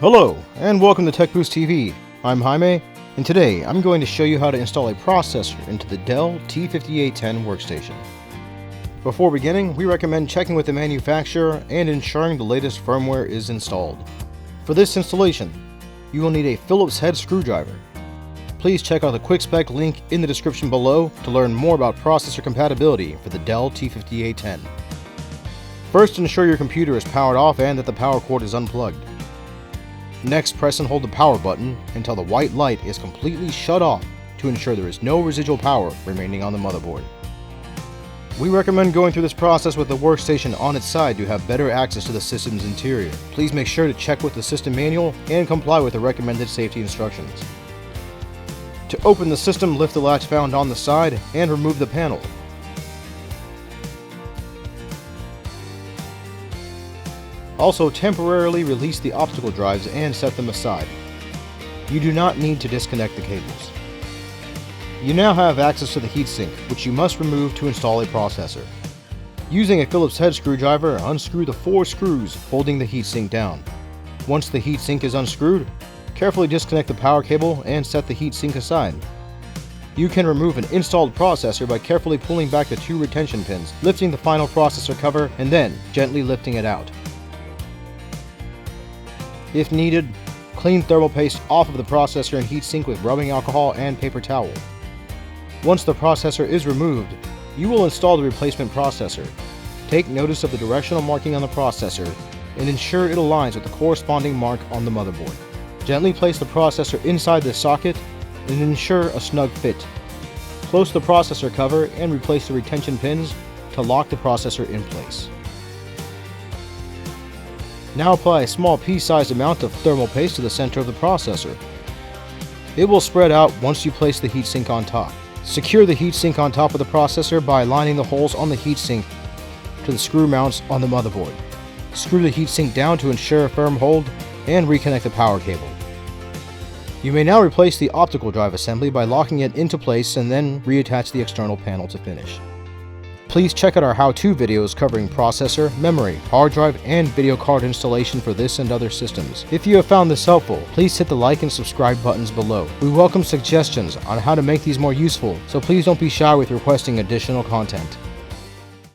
Hello, and welcome to TekBoost TV. I'm Jaime, and today I'm going to show you how to install a processor into the Dell T5810 Workstation. Before beginning, we recommend checking with the manufacturer and ensuring the latest firmware is installed. For this installation, you will need a Phillips head screwdriver. Please check out the quick spec link in the description below to learn more about processor compatibility for the Dell T5810. First, ensure your computer is powered off and that the power cord is unplugged. Next, press and hold the power button until the white light is completely shut off to ensure there is no residual power remaining on the motherboard. We recommend going through this process with the workstation on its side to have better access to the system's interior. Please make sure to check with the system manual and comply with the recommended safety instructions. To open the system, lift the latch found on the side and remove the panel. Also, temporarily release the optical drives and set them aside. You do not need to disconnect the cables. You now have access to the heatsink, which you must remove to install a processor. Using a Phillips head screwdriver, unscrew the 4 screws holding the heatsink down. Once the heatsink is unscrewed, carefully disconnect the power cable and set the heatsink aside. You can remove an installed processor by carefully pulling back the 2 retention pins, lifting the final processor cover, and then gently lifting it out. If needed, clean thermal paste off of the processor and heatsink with rubbing alcohol and paper towel. Once the processor is removed, you will install the replacement processor. Take notice of the directional marking on the processor and ensure it aligns with the corresponding mark on the motherboard. Gently place the processor inside the socket and ensure a snug fit. Close the processor cover and replace the retention pins to lock the processor in place. Now apply a small pea-sized amount of thermal paste to the center of the processor. It will spread out once you place the heatsink on top. Secure the heatsink on top of the processor by aligning the holes on the heatsink to the screw mounts on the motherboard. Screw the heatsink down to ensure a firm hold and reconnect the power cable. You may now replace the optical drive assembly by locking it into place and then reattach the external panel to finish. Please check out our how-to videos covering processor, memory, hard drive, and video card installation for this and other systems. If you have found this helpful, please hit the like and subscribe buttons below. We welcome suggestions on how to make these more useful, so please don't be shy with requesting additional content.